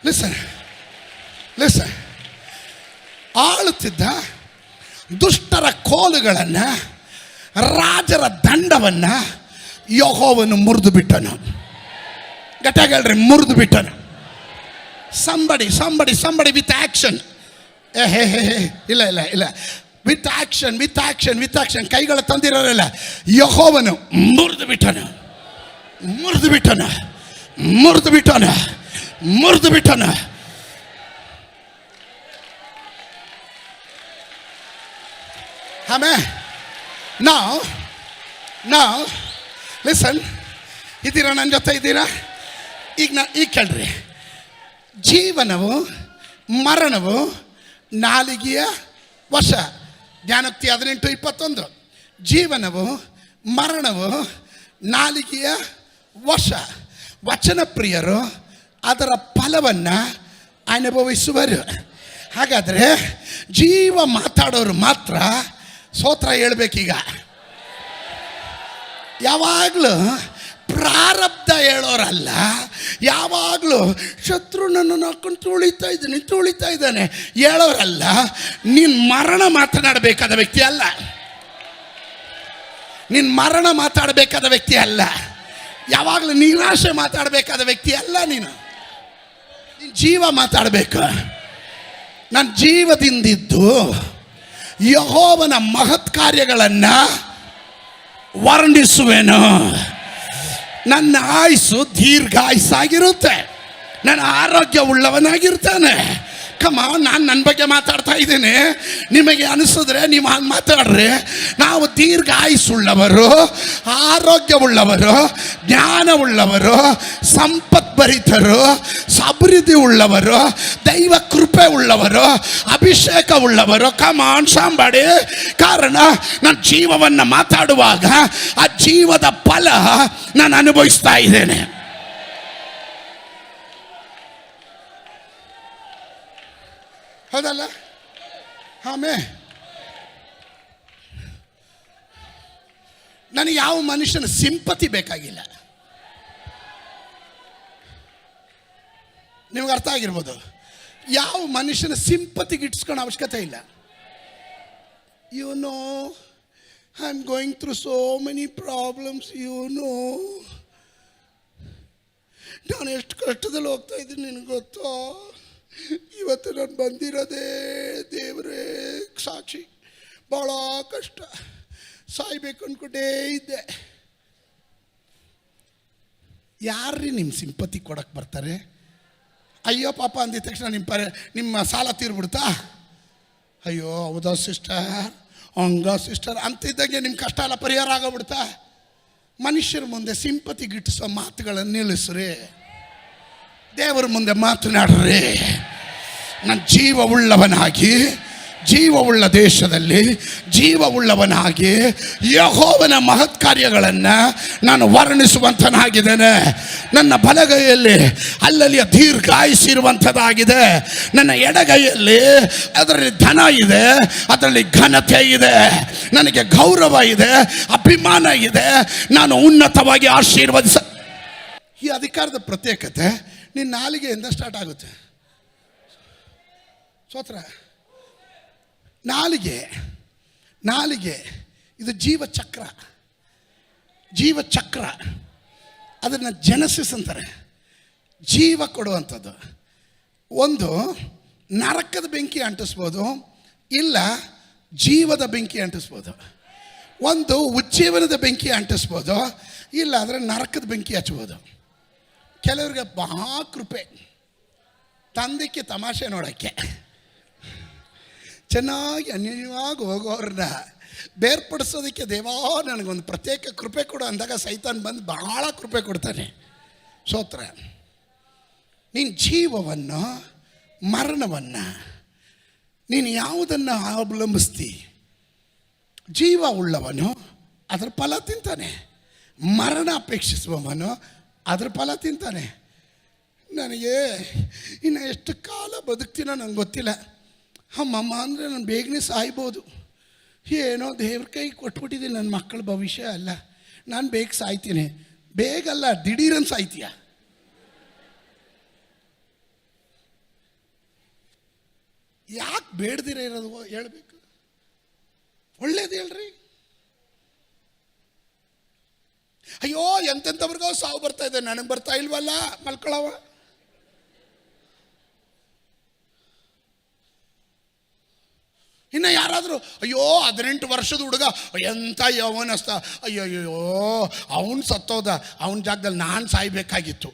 Listen listen. ಆಳುತ್ತಿದ್ದ ದುಷ್ಟರ ಕೋಲುಗಳನ್ನು, ರಾಜರ ದಂಡವನ್ನು ಯೆಹೋವನು ಮುರಿದು ಬಿಟ್ಟನು. ಗಟ್ಟಾಗಿ ಹೇಳ್ರಿ, ಮುರಿದು ಬಿಟ್ಟನು. Somebody with action. ಇಲ್ಲ ಇಲ್ಲ ಇಲ್ಲ, ವಿತ್ ಆಕ್ಷನ್ ಕೈಗಳ ತಂದಿರೋಲ್ಲ. ಯೆಹೋವನು ಮುರಿದು ಬಿಟ್ಟನು. ಆಮೇಲೆ ನಾವು ಲಿಸನ್, ಇದ್ದೀರಾ ನನ್ನ ಜೊತೆ? ಇದ್ದೀರಾ? ಈಗ ಕೇಳ್ರಿ. ಜೀವನವು ಮರಣವು ನಾಲಿಗೆಯ ವಶ. ಜ್ಞಾನೋಕ್ತಿ 18:21. ಜೀವನವು ಮರಣವು ನಾಲಿಗೆಯ ವಶ. ವಚನ ಪ್ರಿಯರು ಅದರ ಫಲವನ್ನು ಅನುಭವಿಸುವರು. ಹಾಗಾದರೆ ಜೀವ ಮಾತಾಡೋರು ಮಾತ್ರ ಸ್ತೋತ್ರ ಹೇಳ್ಬೇಕೀಗ. ಯಾವಾಗಲೂ ಪ್ರಾರಬ್ಧ ಹೇಳೋರಲ್ಲ. ಯಾವಾಗಲೂ ಶತ್ರು ನನ್ನನ್ನು ಹಾಕೊಂಡು ತುಳಿತಾ ಇದ್ದಾನೆ ಹೇಳೋರಲ್ಲ. ನೀನು ಮರಣ ಮಾತನಾಡಬೇಕಾದ ವ್ಯಕ್ತಿ ಅಲ್ಲ. ನೀನು ಮರಣ ಮಾತಾಡಬೇಕಾದ ವ್ಯಕ್ತಿ ಅಲ್ಲ. ಯಾವಾಗಲೂ ನಿರಾಶೆ ಮಾತಾಡಬೇಕಾದ ವ್ಯಕ್ತಿ ಅಲ್ಲ. ನೀನು ಜೀವ ಮಾತಾಡಬೇಕು. ನಾನು ಜೀವದಿಂದಿದ್ದು ಯೆಹೋವನ ಮಹತ್ ಕಾರ್ಯಗಳನ್ನು ವರ್ಣಿಸುವೆನು. ನನ್ನ ಆಯುಸ್ಸು ದೀರ್ಘಾಯುಸ್ಸಾಗಿರುತ್ತೆ. ನನ್ನ ಆರೋಗ್ಯ ಉಳ್ಳವನಾಗಿರ್ತಾನೆ. ನಾನು ನನ್ನ ಬಗ್ಗೆ ಮಾತಾಡ್ತಾ ಇದ್ದೇನೆ. ನಿಮಗೆ ಅನಿಸಿದ್ರೆ ನೀವು ಹಾಗೆ ಮಾತಾಡ್ರಿ. ನಾವು ದೀರ್ಘ ಆಯುಸ್ಸುಳ್ಳವರು, ಆರೋಗ್ಯವುಳ್ಳವರು, ಜ್ಞಾನವುಳ್ಳವರು, ಸಂಪತ್ಭರಿತರು, ಸಮೃದ್ಧಿ ಉಳ್ಳವರು, ದೈವ ಕೃಪೆ ಉಳ್ಳವರು, ಅಭಿಷೇಕ ಉಳ್ಳವರು. ಸಂಬಡಿ. ಕಾರಣ ನಾನು ಜೀವವನ್ನು ಮಾತಾಡುವಾಗ ಆ ಜೀವದ ಫಲ ನಾನು ಅನುಭವಿಸ್ತಾ ಇದ್ದೇನೆ. ಹೌದಲ್ಲ? ಆಮೇಲೆ ನನಗೆ ಯಾವ ಮನುಷ್ಯನ ಸಿಂಪತಿ ಬೇಕಾಗಿಲ್ಲ. ನಿಮ್ಗೆ ಅರ್ಥ ಆಗಿರ್ಬೋದು. ಯಾವ ಮನುಷ್ಯನ ಸಿಂಪತಿಗೆ ಇಟ್ಸ್ಕೊಳ್ಳೋ ಅವಶ್ಯಕತೆ ಇಲ್ಲ. You know I am going through so many problems. ನಾನು ಎಷ್ಟು ಕಷ್ಟದಲ್ಲಿ ಹೋಗ್ತಾ ಇದ್ದೀನಿ ನಿನಗೆ ಗೊತ್ತೋ? ಇವತ್ತು ನಾನು ಬಂದಿರೋದೇ ದೇವರೇ ಸಾಕ್ಷಿ. ಭಾಳ ಕಷ್ಟ, ಸಾಯ್ಬೇಕು ಅಂದ್ಕೊಂಡೇ ಇದ್ದೆ. ಯಾರ್ರೀ ನಿಮ್ಮ ಸಿಂಪತಿ ಕೊಡಕ್ಕೆ ಬರ್ತಾರೆ? ಅಯ್ಯೋ ಪಾಪ ಅಂದಿದ ತಕ್ಷಣ ನಿಮ್ಮ ಸಾಲ ತೀರ್ಬಿಡ್ತಾ? ಅಯ್ಯೋ ಹೌದಾ ಸಿಸ್ಟರ್, ಹಂಗ ಸಿಸ್ಟರ್ ಅಂತಿದ್ದಂಗೆ ನಿಮ್ಮ ಕಷ್ಟ ಎಲ್ಲ ಪರಿಹಾರ ಆಗೋಗ್ಬಿಡ್ತಾ? ಮನುಷ್ಯರ ಮುಂದೆ ಸಿಂಪತಿ ಗಿಟ್ಟಿಸೋ ಮಾತುಗಳನ್ನು ನಿಲ್ಲಿಸ್ರಿ. ದೇವರ ಮುಂದೆ ಮಾತನಾಡ್ರಿ. ನಾನು ಜೀವವುಳ್ಳವನಾಗಿ, ಜೀವವುಳ್ಳ ದೇಶದಲ್ಲಿ ಜೀವವುಳ್ಳವನಾಗಿ ಯೆಹೋವನ ಮಹತ್ ಕಾರ್ಯಗಳನ್ನು ನಾನು ವರ್ಣಿಸುವಂತನಾಗಿದ್ದೇನೆ. ನನ್ನ ಬಲಗೈಯಲ್ಲಿ ಅಲ್ಲಲ್ಲಿಯ ದೀರ್ಘಾಯುಸ್ಸಿರುವಂಥದ್ದಾಗಿದೆ. ನನ್ನ ಎಡಗೈಯಲ್ಲಿ ಅದರಲ್ಲಿ ಧನ ಇದೆ, ಅದರಲ್ಲಿ ಘನತೆ ಇದೆ, ನನಗೆ ಗೌರವ ಇದೆ, ಅಭಿಮಾನ ಇದೆ. ನಾನು ಉನ್ನತವಾಗಿ ಈ ಅಧಿಕಾರದ ಪ್ರತ್ಯೇಕತೆ ನಿನ್ನ ನಾಲಿಗೆಯಿಂದ ಸ್ಟಾರ್ಟ್ ಆಗುತ್ತೆ. ಸ್ತೋತ್ರ. ನಾಲಿಗೆ ಇದು ಜೀವಚಕ್ರ. ಅದನ್ನು ಜೆನೆಸಿಸ್ ಅಂತಾರೆ. ಜೀವ ಕೊಡುವಂಥದ್ದು. ಒಂದು ನರಕದ ಬೆಂಕಿ ಅಂಟಿಸ್ಬೋದು, ಇಲ್ಲ ಜೀವದ ಬೆಂಕಿ ಅಂಟಿಸ್ಬೋದು. ಒಂದು ಉಜ್ಜೀವನದ ಬೆಂಕಿ ಅಂಟಿಸ್ಬೋದು, ಇಲ್ಲ ಅಂದರೆ ನರಕದ ಬೆಂಕಿ ಹಚ್ಬೋದು. ಕೆಲವ್ರಿಗೆ ಮಹಾ ಕೃಪೆ ತಂದಕ್ಕೆ ತಮಾಷೆ ನೋಡೋಕ್ಕೆ. ಚೆನ್ನಾಗಿ ಅನ್ಯವಾಗಿ ಹೋಗೋರನ್ನ ಬೇರ್ಪಡಿಸೋದಕ್ಕೆ ದೇವಾ ನನಗೊಂದು ಪ್ರತ್ಯೇಕ ಕೃಪೆ ಕೊಡು ಅಂದಾಗ ಸೈತಾನ್ ಬಂದು ಬಹಳ ಕೃಪೆ ಕೊಡ್ತಾನೆ. ಸ್ತೋತ್ರ. ನೀನು ಜೀವವನ್ನು ಮರಣವನ್ನು ನೀನು ಯಾವುದನ್ನು ಅವಲಂಬಿಸ್ತಿ? ಜೀವ ಉಳ್ಳವನು ಅದರ ಫಲ ತಿಂತಾನೆ, ಮರಣ ಅಪೇಕ್ಷಿಸುವವನು ಅದರ ಫಲ ತಿಂತಾನೆ. ನನಗೆ ಇನ್ನು ಎಷ್ಟು ಕಾಲ ಬದುಕ್ತೀನೋ ನಂಗೆ ಗೊತ್ತಿಲ್ಲ. ಅಮ್ಮಮ್ಮ ಅಂದರೆ ನಾನು ಬೇಗನೆ ಸಾಯ್ಬೋದು. ಏನೋ ದೇವ್ರ ಕೈಗೆ ಕೊಟ್ಬಿಟ್ಟಿದ್ದೀನಿ. ನನ್ನ ಮಕ್ಕಳ ಭವಿಷ್ಯ ಅಲ್ಲ, ನಾನು ಬೇಗ ಸಾಯ್ತೀನಿ. ಬೇಗಲ್ಲ, ದಿಢೀರನ್ ಸಾಯ್ತೀಯ. ಯಾಕೆ ಬೇಡದಿರ ಇರೋದು ಹೇಳ್ಬೇಕು? ಒಳ್ಳೇದು ಹೇಳ್ರಿ. ಅಯ್ಯೋ ಎಂತೆಂಥವ್ರಿಗೋ ಸಾವು ಬರ್ತಾ ಇದೆ, ನನಗೆ ಬರ್ತಾ ಇಲ್ವಲ್ಲ, ಮಲ್ಕೊಳವ. ಇನ್ನು ಯಾರಾದರೂ ಅಯ್ಯೋ 18 ವರ್ಷದ ಹುಡುಗ ಎಂಥ ಯವನಸ್ತ, ಅಯ್ಯೋ ಅವನು ಸತ್ತೋದ, ಅವನ ಜಾಗದಲ್ಲಿ ನಾನು ಸಾಯ್ಬೇಕಾಗಿತ್ತು.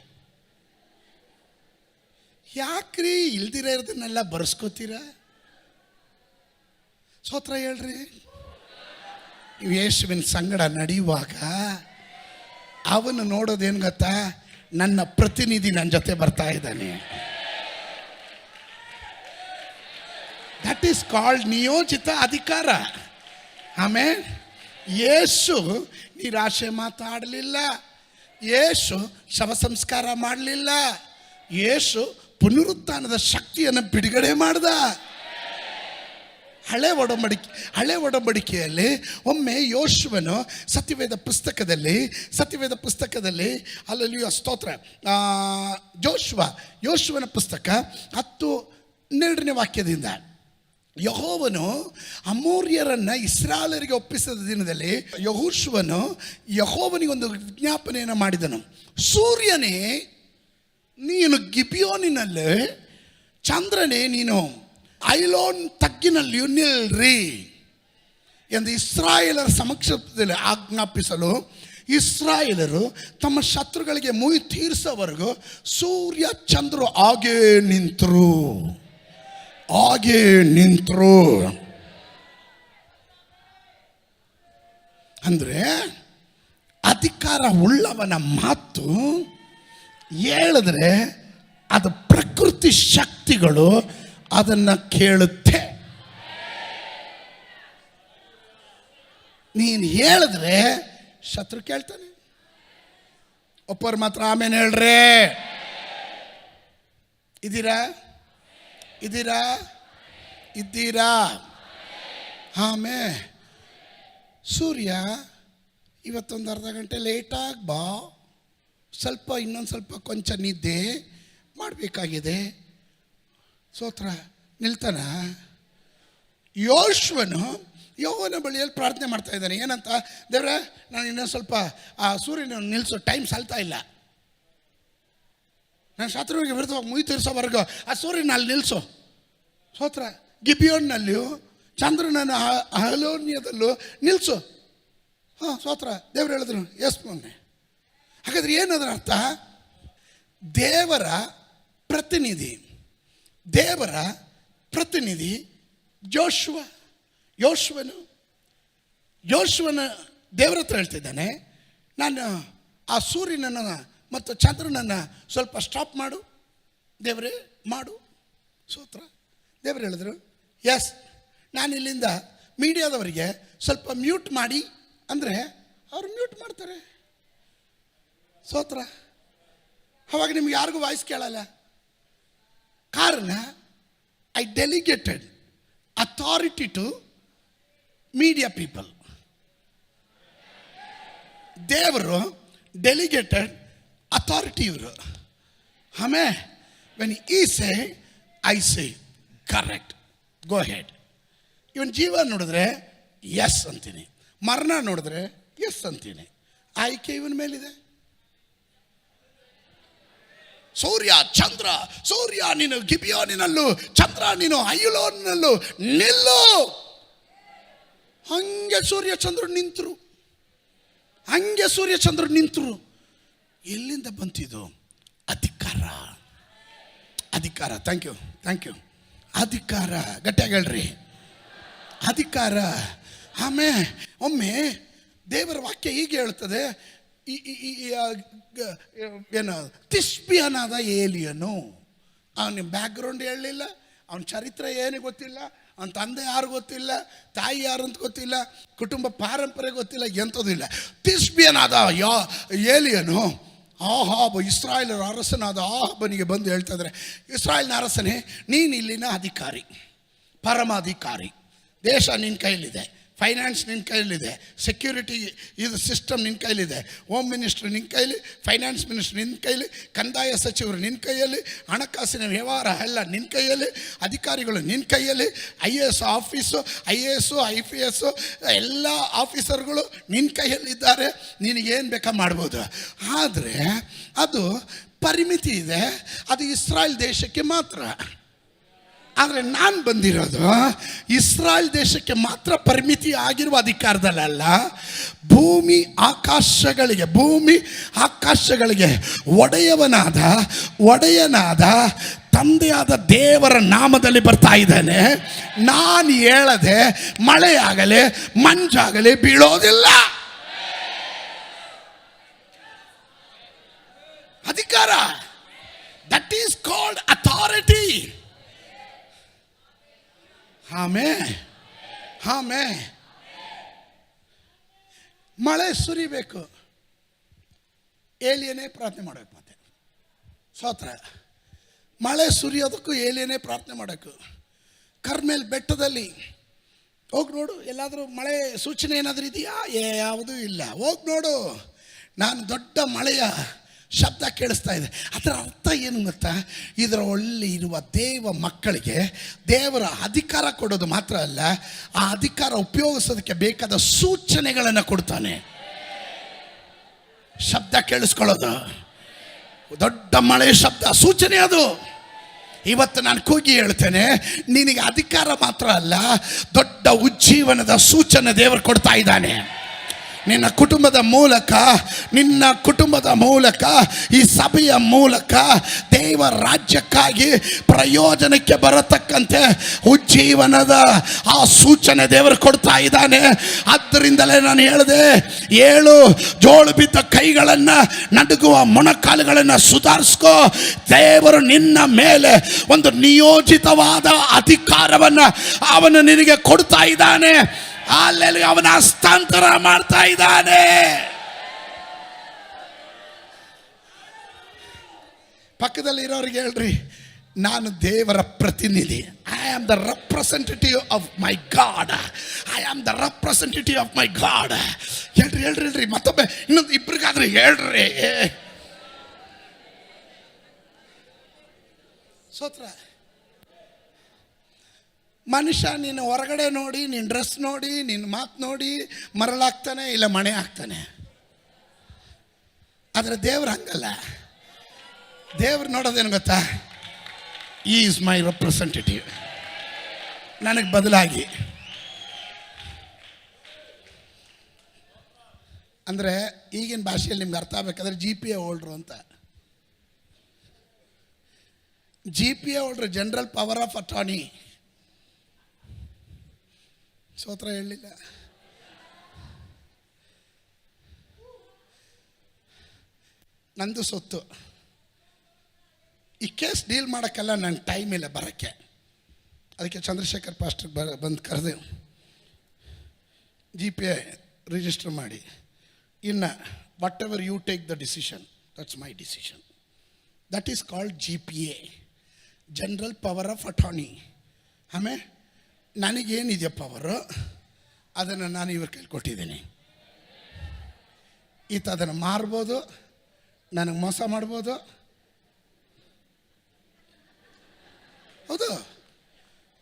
ಯಾಕ್ರಿ ಇಲ್ದಿರ ಇರೋದನ್ನೆಲ್ಲ ಬರ್ಸ್ಕೋತೀರ? ಸ್ತೋತ್ರ ಹೇಳ್ರಿ. ನೀವು ಯೇಸುವಿನ ಸಂಗಡ ನಡೆಯುವಾಗ ಅವನು ನೋಡೋದೇನು ಗೊತ್ತಾ? ನನ್ನ ಪ್ರತಿನಿಧಿ ನನ್ನ ಜೊತೆ ಬರ್ತಾ ಇದ್ದಾನೆ. ದಟ್ ಈಸ್ ಕಾಲ್ಡ್ ನಿಯೋಜಿತ ಅಧಿಕಾರ. ಆಮೇಲೆ ಯೇಸು ನಿರಾಶೆ ಮಾತಾಡಲಿಲ್ಲ, ಯೇಸು ಶವ ಸಂಸ್ಕಾರ ಮಾಡಲಿಲ್ಲ, ಯೇಸು ಪುನರುತ್ಥಾನದ ಶಕ್ತಿಯನ್ನು ಬಿಡುಗಡೆ ಮಾಡ್ದ. ಹಳೆ ಒಡಂಬಡಿಕೆಯಲ್ಲಿ ಒಮ್ಮೆ ಯೋಶುವನು ಸತ್ಯವೇದ ಪುಸ್ತಕದಲ್ಲಿ ಅಲ್ಲಲ್ಲಿ ಸ್ತೋತ್ರ, ಯೋಶುವನ ಪುಸ್ತಕ 10:2 ವಾಕ್ಯದಿಂದ, ಯೆಹೋವನು ಅಮೋರಿಯರನ್ನು ಇಸ್ರಾಯೇಲರಿಗೆ ಒಪ್ಪಿಸಿದ ದಿನದಲ್ಲಿ ಯೆಹೋಶುವನು ಯೆಹೋವನಿಗೊಂದು ವಿಜ್ಞಾಪನೆಯನ್ನು ಮಾಡಿದನು. ಸೂರ್ಯನೇ ನೀನು ಗಿಬಿಯೋನಿನಲ್ಲಿ, ಚಂದ್ರನೇ ನೀನು ಐಲೋನ್ ತಗ್ಗಿನಲ್ಲಿಯೂ ನಿಲ್ರಿ ಎಂದು ಇಸ್ರಾಯೇಲರ ಸಮಕ್ಷಮದಲ್ಲಿ ಆಜ್ಞಾಪಿಸಲು, ಇಸ್ರಾಯೇಲರು ತಮ್ಮ ಶತ್ರುಗಳಿಗೆ ಮುಯಿ ತೀರಿಸೋವರೆಗೂ ಸೂರ್ಯ ಚಂದ್ರರು ಹಾಗೇ ನಿಂತರು. ಅಂದರೆ ಅಧಿಕಾರ ಉಳ್ಳವನ ಮಾತು ಹೇಳಿದ್ರೆ ಅದು ಪ್ರಕೃತಿ ಶಕ್ತಿಗಳು ಅದನ್ನು ಕೇಳುತ್ತೆ. ನೀನು ಹೇಳಿದ್ರೆ ಶತ್ರು ಕೇಳ್ತಾನೆ. ಒಬ್ಬರು ಮಾತ್ರ ಆಮೇಲೆ ಹೇಳ್ರೆ. ಇದ್ದೀರಾ? ಆಮೇಲೆ ಸೂರ್ಯ ಇವತ್ತೊಂದು ಅರ್ಧ ಗಂಟೆ ಲೇಟಾಗಿ ಬಾ, ಇನ್ನೊಂದು ಸ್ವಲ್ಪ ಕೊಂಚ ನಿದ್ದೆ ಮಾಡಬೇಕಾಗಿದೆ. ಸ್ತೋತ್ರ. ನಿಲ್ತಾನ? ಯೋಶುವನು ಯೆಹೋವನ ಬಳಿಯಲ್ಲಿ ಪ್ರಾರ್ಥನೆ ಮಾಡ್ತಾ ಇದ್ದಾನೆ. ಏನಂತ? ದೇವ್ರೆ, ನಾನು ಇನ್ನೊಂದು ಸ್ವಲ್ಪ ಆ ಸೂರ್ಯನ ನಿಲ್ಲಿಸೋ ಟೈಮ್ ಸಾಲ್ತಾ ಇಲ್ಲ, ನಾನು ಶತ್ರುವಿಗೆ ವಿರುದ್ಧವಾಗಿ ಮುಯಿ ತೀರಿಸೋವರೆಗೂ ಆ ಸೂರ್ಯನ ಅಲ್ಲಿ ನಿಲ್ಲಿಸು. ಸ್ತೋತ್ರ. ಗಿಬಿಯೋನ್ನಲ್ಲಿಯೂ ಚಂದ್ರನ ಹಲೋನ್ಯದಲ್ಲೂ ನಿಲ್ಲಿಸು. ಸ್ತೋತ್ರ. ದೇವ್ರು ಹೇಳಿದ್ರು ಎಸ್ ಮೊನ್ನೆ. ಹಾಗಾದ್ರೆ ಏನದರ ಅರ್ಥ? ದೇವರ ಪ್ರತಿನಿಧಿ ಯೋಶುವನ ದೇವರ ಹತ್ರ ಹೇಳ್ತಿದ್ದಾನೆ, ನಾನು ಆ ಸೂರ್ಯನನ್ನು ಮತ್ತು ಚಂದ್ರನನ್ನು ಸ್ವಲ್ಪ ಸ್ಟಾಪ್ ಮಾಡು ದೇವರೇ, ಮಾಡು. ಸ್ತೋತ್ರ. ದೇವರು ಹೇಳಿದ್ರು ಎಸ್, ನಾನು ಇಲ್ಲಿಂದ ಮೀಡಿಯಾದವರಿಗೆ ಸ್ವಲ್ಪ ಮ್ಯೂಟ್ ಮಾಡಿ ಅಂದರೆ ಅವರು ಮ್ಯೂಟ್ ಮಾಡ್ತಾರೆ. ಸ್ತೋತ್ರ. ಅವಾಗ ನಿಮ್ಗೆ ಯಾರಿಗೂ ವಾಯ್ಸ್ ಕೇಳಲ್ಲ. ಕಾರಣ I delegated authority to media people. ದೇವರು ಡೆಲಿಗೇಟೆಡ್ ಅಥಾರಿಟಿ ಇವರು. ಆಮೇಲೆ when he say I say correct, go ahead. ಇವನ್ ಜೀವ ನೋಡಿದ್ರೆ ಎಸ್ ಅಂತೀನಿ, ಮರಣ ನೋಡಿದ್ರೆ ಎಸ್ ಅಂತೀನಿ. ಆಯ್ಕೆ ಇವನ ಮೇಲಿದೆ. ಸೂರ್ಯ ನೀನು ಗಿಬಿಯೋನಿನಲ್ಲೂ, ಚಂದ್ರ ನೀನು ಐಲೋನಿನಲ್ಲೂ ನಿಲ್ಲು. ಹಂಗೆ ಸೂರ್ಯ ಚಂದ್ರ ನಿಂತರು. ಎಲ್ಲಿಂದ ಬಂತಿದ್ದು? ಅಧಿಕಾರ. Thank you. ಅಧಿಕಾರ. ಗಟ್ಟಿಯಾಗಿ ಹೇಳ್ರಿ, ಅಧಿಕಾರ. ಒಮ್ಮೆ ದೇವರ ವಾಕ್ಯ ಹೀಗೆ ಹೇಳ್ತದೆ, ಏನು ತಿಷ್ಬಿಯನಾದ ಏಲಿಯನು, ಅವನ ಬ್ಯಾಕ್ಗ್ರೌಂಡ್ ಹೇಳಲಿಲ್ಲ, ಅವನ ಚರಿತ್ರೆ ಏನು ಗೊತ್ತಿಲ್ಲ, ಅವನ ತಂದೆ ಯಾರು ಗೊತ್ತಿಲ್ಲ, ತಾಯಿ ಯಾರು ಅಂತ ಗೊತ್ತಿಲ್ಲ, ಕುಟುಂಬ ಪಾರಂಪರೆ ಗೊತ್ತಿಲ್ಲ, ಎಂಥದ್ದು ಇಲ್ಲ. ತಿಷ್ಬಿಯನಾದ ಏಲಿಯನು ಆಹಾಬ್, ಇಸ್ರಾಯೇಲರ ಅರಸನಾದ ಆಹಾಬನಿಗೆ ಬಂದು ಹೇಳ್ತಾ ಇದ್ದಾರೆ, ಇಸ್ರಾಯೇಲ್ನ ಅರಸನೇ, ನೀನು ಇಲ್ಲಿನ ಅಧಿಕಾರಿ, ಪರಮಾಧಿಕಾರಿ, ದೇಶ ನಿನ್ನ ಕೈಲಿದೆ, ಫೈನಾನ್ಸ್ ನಿನ್ನ ಕೈಲಿದೆ, ಸೆಕ್ಯೂರಿಟಿ ಇದು ಸಿಸ್ಟಮ್ ನಿನ್ನ ಕೈಲಿದೆ, ಹೋಮ್ ಮಿನಿಸ್ಟ್ರ್ ನಿನ್ನ ಕೈಲಿ, ಫೈನಾನ್ಸ್ ಮಿನಿಸ್ಟ್ರ್ ನಿನ್ನ ಕೈಲಿ, ಕಂದಾಯ ಸಚಿವರು ನಿನ್ನ ಕೈಯಲ್ಲಿ, ಹಣಕಾಸಿನ ವ್ಯವಹಾರ ಎಲ್ಲ ನಿನ್ನ ಕೈಯಲ್ಲಿ, ಅಧಿಕಾರಿಗಳು ನಿನ್ನ ಕೈಯಲ್ಲಿ, IAS ಆಫೀಸು, IAS IPS ಎಲ್ಲ ಆಫೀಸರ್ಗಳು ನಿನ್ನ ಕೈಯಲ್ಲಿದ್ದಾರೆ. ನಿನಗೇನು ಬೇಕಾ ಮಾಡ್ಬೋದು. ಆದರೆ ಅದು ಪರಿಮಿತಿ ಇದೆ, ಅದು ಇಸ್ರಾಯೇಲ್ ದೇಶಕ್ಕೆ ಮಾತ್ರ. ಆದರೆ ನಾನು ಬಂದಿರೋದು ಇಸ್ರಾಯೇಲ್ ದೇಶಕ್ಕೆ ಮಾತ್ರ ಪರಿಮಿತಿ ಆಗಿರುವ ಅಧಿಕಾರದಲ್ಲ, ಭೂಮಿ ಆಕಾಶಗಳಿಗೆ ಒಡೆಯನಾದ ತಂದೆಯಾದ ದೇವರ ನಾಮದಲ್ಲಿ ಬರ್ತಾ ಇದ್ದಾನೆ. ನಾನು ಹೇಳದೆ ಮಳೆಯಾಗಲಿ ಮಂಜಾಗಲಿ ಬೀಳೋದಿಲ್ಲ. ಅಧಿಕಾರ, ದಟ್ ಈಸ್ ಕಾಲ್ಡ್ ಅಥಾರಿಟಿ. ಆಮೇಲೆ ಮಳೆ ಸುರಿಬೇಕು, ಏಲಿಯನೇ ಪ್ರಾರ್ಥನೆ ಮಾಡಬೇಕು. ಮತ್ತೆ ಸ್ತೋತ್ರ. ಮಳೆ ಸುರಿಯೋದಕ್ಕೂ ಏಲಿಯನೇ ಪ್ರಾರ್ಥನೆ ಮಾಡಬೇಕು. ಕರ್ಮೇಲ್ ಬೆಟ್ಟದಲ್ಲಿ ಹೋಗಿ ನೋಡು, ಎಲ್ಲಾದರೂ ಮಳೆ ಸೂಚನೆ ಏನಾದರೂ ಇದೆಯಾ? ಯಾವುದೂ ಇಲ್ಲ. ಹೋಗಿ ನೋಡು, ನಾನು ದೊಡ್ಡ ಮಳೆಯ ಶಬ್ದ ಕೇಳಿಸ್ತಾ ಇದೆ. ಅದರ ಅರ್ಥ ಏನು ಗೊತ್ತಾ? ಇದರ ಒಳ್ಳೆ ಇರುವ ದೇವ ಮಕ್ಕಳಿಗೆ ದೇವರ ಅಧಿಕಾರ ಕೊಡೋದು ಮಾತ್ರ ಅಲ್ಲ, ಆ ಅಧಿಕಾರ ಉಪಯೋಗಿಸೋದಕ್ಕೆ ಬೇಕಾದ ಸೂಚನೆಗಳನ್ನು ಕೊಡ್ತಾನೆ. ಶಬ್ದ ಕೇಳಿಸ್ಕೊಳ್ಳೋದು, ದೊಡ್ಡ ಮಳೆ ಶಬ್ದ ಸೂಚನೆ ಅದು. ಇವತ್ತು ನಾನು ಕೂಗಿ ಹೇಳ್ತೇನೆ, ನಿನಗೆ ಅಧಿಕಾರ ಮಾತ್ರ ಅಲ್ಲ, ದೊಡ್ಡ ಉಜ್ಜೀವನದ ಸೂಚನೆ ದೇವರು ಕೊಡ್ತಾ ಇದ್ದಾನೆ. ನಿನ್ನ ಕುಟುಂಬದ ಮೂಲಕ ಈ ಸಭೆಯ ಮೂಲಕ ದೇವ ರಾಜ್ಯಕ್ಕಾಗಿ ಪ್ರಯೋಜನಕ್ಕೆ ಬರತಕ್ಕಂತೆ ಉಜ್ಜೀವನದ ಆ ಸೂಚನೆ ದೇವರು ಕೊಡ್ತಾ ಇದ್ದಾನೆ. ಆದ್ದರಿಂದಲೇ ನಾನು ಹೇಳಿದೆ, 7 ಜೋಳು ಬಿದ್ದ ಕೈಗಳನ್ನು, ನಡುಗುವ ಮೊಣಕಾಲುಗಳನ್ನು ಸುಧಾರಿಸ್ಕೋ. ದೇವರು ನಿನ್ನ ಮೇಲೆ ಒಂದು ನಿಯೋಜಿತವಾದ ಅಧಿಕಾರವನ್ನು ಅವನು ನಿನಗೆ ಕೊಡ್ತಾ ಇದ್ದಾನೆ. ಅಲ್ಲಿ ಅವನ ಹಸ್ತಾಂತರ ಮಾಡ್ತಾ ಇದ್ದಾನೆ. ಪಕ್ಕದಲ್ಲಿ ಇರೋರಿಗೆ ಹೇಳ್ರಿ, ನಾನು ದೇವರ ಪ್ರತಿನಿಧಿ. I am the representative of my god. ಹೇಳ್ರಿ. ಮತ್ತೊಬ್ಬ ಇನ್ನೊಂದು ಇಬ್ಬರಿಗಾದ್ರೆ ಹೇಳ್ರಿ. ಸ್ತೋತ್ರ. ಮನುಷ್ಯ ನಿನ್ನ ಹೊರಗಡೆ ನೋಡಿ, ನಿನ್ನ ಡ್ರೆಸ್ ನೋಡಿ, ನಿನ್ನ ಮಾತು ನೋಡಿ ಮರಳಾಗ್ತಾನೆ, ಇಲ್ಲ ಮಣೆ ಆಗ್ತಾನೆ. ಆದರೆ ದೇವ್ರು ಹಂಗಲ್ಲ. ದೇವ್ರು ನೋಡೋದೇನು ಗೊತ್ತಾ? ಈ ಈಸ್ ಮೈ ರೆಪ್ರೆಸೆಂಟೇಟಿವ್. ನನಗೆ ಬದಲಾಗಿ ಅಂದರೆ ಈಗಿನ ಭಾಷೆಯಲ್ಲಿ ನಿಮ್ಗೆ ಅರ್ಥ ಆಗಬೇಕಾದ್ರೆ GPA ಹೋಲ್ಡ್ರು ಅಂತ. GPA holder general power of attorney. ಸ್ತೋತ್ರ. ಹೇಳಲಿಲ್ಲ. ನಂದು ಸೊತ್ತು. ಈ ಕೇಸ್ ಡೀಲ್ ಮಾಡೋಕ್ಕೆಲ್ಲ ನನ್ನ ಟೈಮ್ ಇಲ್ಲ ಬರೋಕ್ಕೆ. ಅದಕ್ಕೆ ಚಂದ್ರಶೇಖರ್ ಪಾಸ್ಟರ್ ಬಂದು ಕರೆದು GPA ರಿಜಿಸ್ಟರ್ ಮಾಡಿ, ಇನ್ನು whatever you take the decision, that's my decision. That is called GPA, general power of attorney. ಆಮೇಲೆ ನನಗೇನಿದೆ ಪವರು, ಅದನ್ನು ನಾನು ಇವ್ರ ಕೈಲಿ ಕೊಟ್ಟಿದ್ದೀನಿ. ಈತ ಅದನ್ನು ಮಾರ್ಬೋದು, ನನಗೆ ಮೋಸ ಮಾಡ್ಬೋದು. ಹೌದು,